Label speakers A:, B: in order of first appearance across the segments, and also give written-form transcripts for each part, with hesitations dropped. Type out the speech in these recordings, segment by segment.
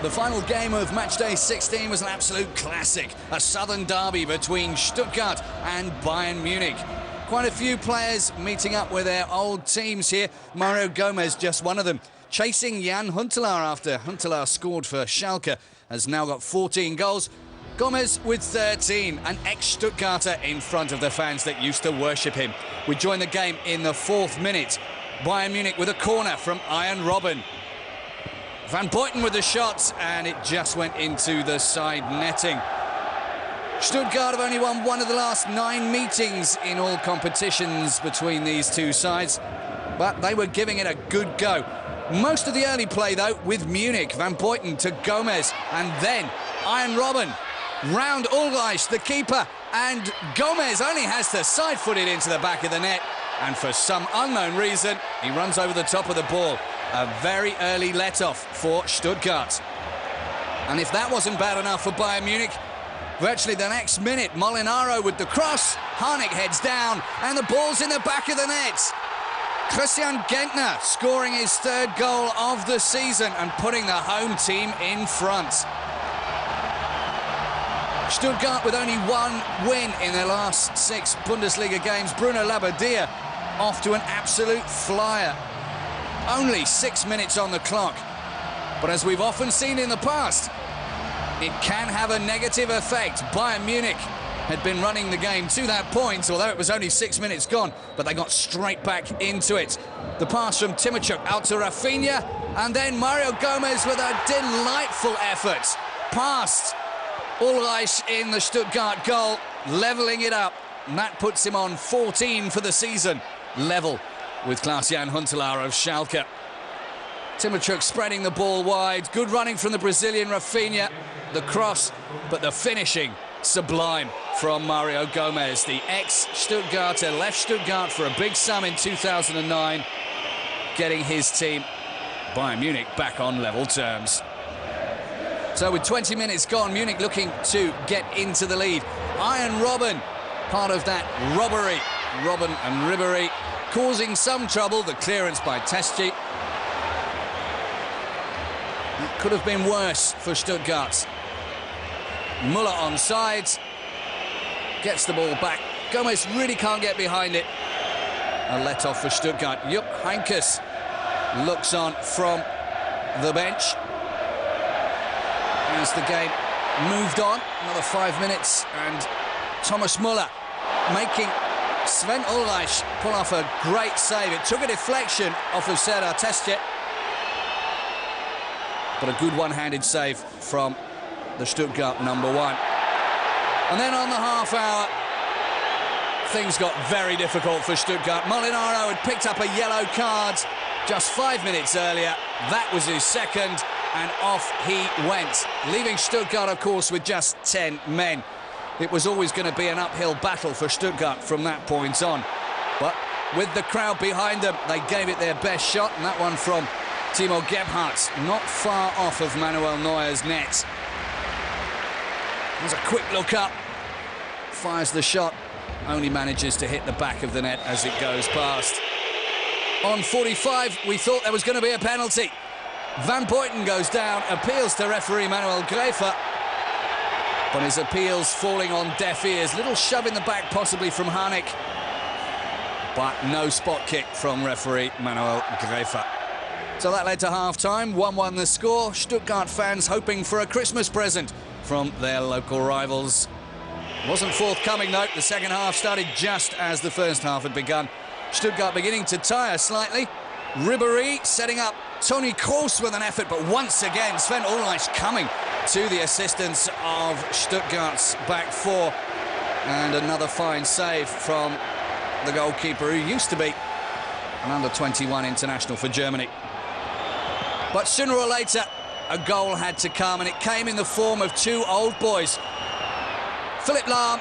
A: The final game of matchday 16 was an absolute classic, a southern derby between Stuttgart and Bayern Munich. Quite a few players meeting up with their old teams here. Mario Gomez, just one of them, chasing Jan Huntelaar after Huntelaar scored for Schalke, has now got 14 goals. Gomez with 13, an ex-Stuttgarter in front of the fans that used to worship him. We join the game in the 4th minute. Bayern Munich with a corner from Arjen Robben. Van Buiten with the shots, and it just went into the side netting. Stuttgart have only won one of the last 9 meetings in all competitions between these two sides, but they were giving it a good go. Most of the early play, though, with Munich. Van Buiten to Gomez, and then Arjen Robben round Ulreich, the keeper, and Gomez only has to side-foot it into the back of the net, and for some unknown reason, he runs over the top of the ball. A very early let-off for Stuttgart. And if that wasn't bad enough for Bayern Munich, virtually the next minute, Molinaro with the cross, Harnik heads down, and the ball's in the back of the net. Christian Gentner scoring his 3rd goal of the season and putting the home team in front. Stuttgart with only one win in their last 6 Bundesliga games. Bruno Labbadia off to an absolute flyer. Only 6 minutes on the clock. But as we've often seen in the past, it can have a negative effect. Bayern Munich had been running the game to that point, although it was only 6 minutes gone, but they got straight back into it. The pass from Timochuk out to Rafinha, and then Mario Gomez with a delightful effort. Past Ulreich in the Stuttgart goal, levelling it up. And that puts him on 14 for the season. Level with Klaas-Jan Huntelaar of Schalke. Timochuk spreading the ball wide. Good running from the Brazilian Rafinha. The cross, but the finishing sublime from Mario Gomez. The ex-Stuttgarter left Stuttgart for a big sum in 2009, getting his team, Bayern Munich, back on level terms. So with 20 minutes gone, Munich looking to get into the lead. Arjen Robben, part of that robbery. Robben and Ribéry causing some trouble. The clearance by Teschi. It could have been worse for Stuttgart. Muller onside, gets the ball back. Gomez really can't get behind it. A let-off for Stuttgart. Jupp Heynckes looks on from the bench. As the game moved on, another 5 minutes, and Thomas Muller making Sven Ulreich pull off a great save. It took a deflection off of Serdar Tesci, but a good one-handed save from the Stuttgart number 1. And then on the half hour, things got very difficult for Stuttgart. Molinaro had picked up a yellow card just 5 minutes earlier. That was his second, and off he went, leaving Stuttgart, of course, with just 10 men. It was always going to be an uphill battle for Stuttgart from that point on. But with the crowd behind them, they gave it their best shot, and that one from Timo Gebhardt, not far off of Manuel Neuer's net. There's a quick look up, fires the shot, only manages to hit the back of the net as it goes past. On 45, we thought there was going to be a penalty. Van Buiten goes down, appeals to referee Manuel Gräfer, but his appeals falling on deaf ears. Little shove in the back possibly from Harnik, but no spot kick from referee Manuel Gräfer. So that led to half-time, 1-1 the score. Stuttgart fans hoping for a Christmas present from their local rivals. Wasn't forthcoming, though. The second half started just as the first half had begun. Stuttgart beginning to tire slightly. Ribéry setting up Toni Kroos with an effort, but once again Sven Ulreich coming to the assistance of Stuttgart's back 4. And another fine save from the goalkeeper, who used to be an under-21 international for Germany. But sooner or later, a goal had to come, and it came in the form of 2 old boys. Philipp Lahm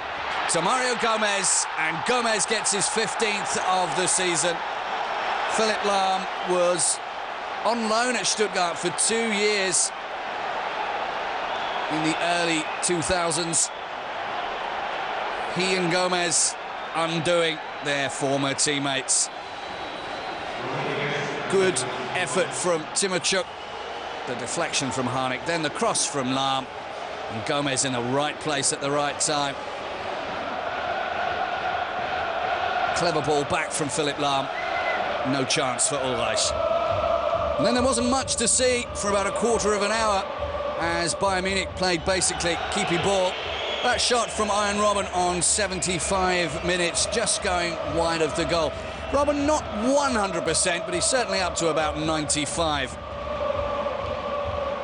A: to Mario Gomez, and Gomez gets his 15th of the season. Philipp Lahm was on loan at Stuttgart for 2 years in the early 2000s. He and Gomez undoing their former teammates. Good effort from Timochuk. The deflection from Harnik, then the cross from Lahm, and Gomez in the right place at the right time. Clever ball back from Philipp Lahm. No chance for Ulreich. And then there wasn't much to see for about a quarter of an hour as Bayern Munich played basically keepy ball. That shot from Arjen Robben on 75 minutes, just going wide of the goal. Robben not 100%, but he's certainly up to about 95.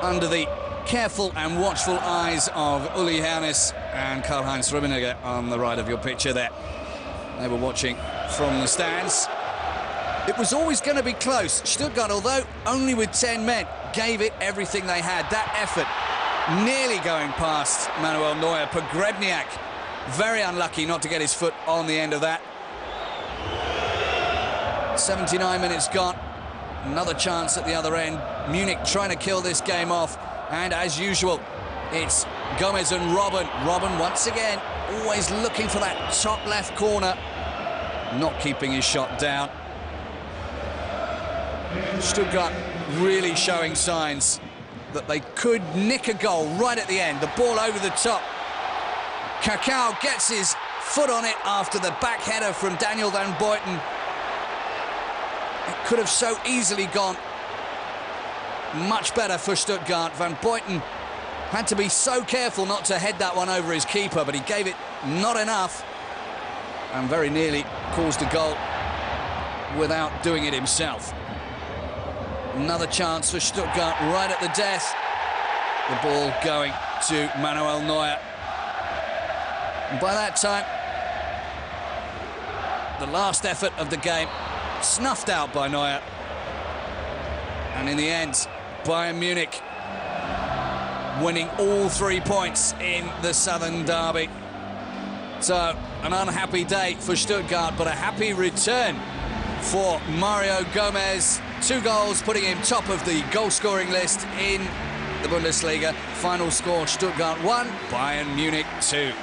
A: Under the careful and watchful eyes of Uli Hoeneß and Karl-Heinz Rummenigge on the right of your picture there. They were watching from the stands. It was always going to be close. Stuttgart, although only with 10 men, gave it everything they had. That effort nearly going past Manuel Neuer. Pogrebniak, very unlucky not to get his foot on the end of that. 79 minutes gone. Another chance at the other end. Munich trying to kill this game off. And as usual, it's Gomez and Robben. Robben once again, always looking for that top left corner. Not keeping his shot down. Stuttgart really showing signs that they could nick a goal right at the end. The ball over the top. Kakao gets his foot on it after the back header from Daniel van Buiten. It could have so easily gone much better for Stuttgart. Van Buiten had to be so careful not to head that one over his keeper, but he gave it not enough and very nearly caused a goal without doing it himself. Another chance for Stuttgart right at the death. The ball going to Manuel Neuer. And by that time, the last effort of the game snuffed out by Neuer. And in the end, Bayern Munich winning all 3 points in the Southern Derby. So, an unhappy day for Stuttgart, but a happy return for Mario Gomez. 2 goals, putting him top of the goal-scoring list in the Bundesliga. Final score, Stuttgart 1, Bayern Munich 2.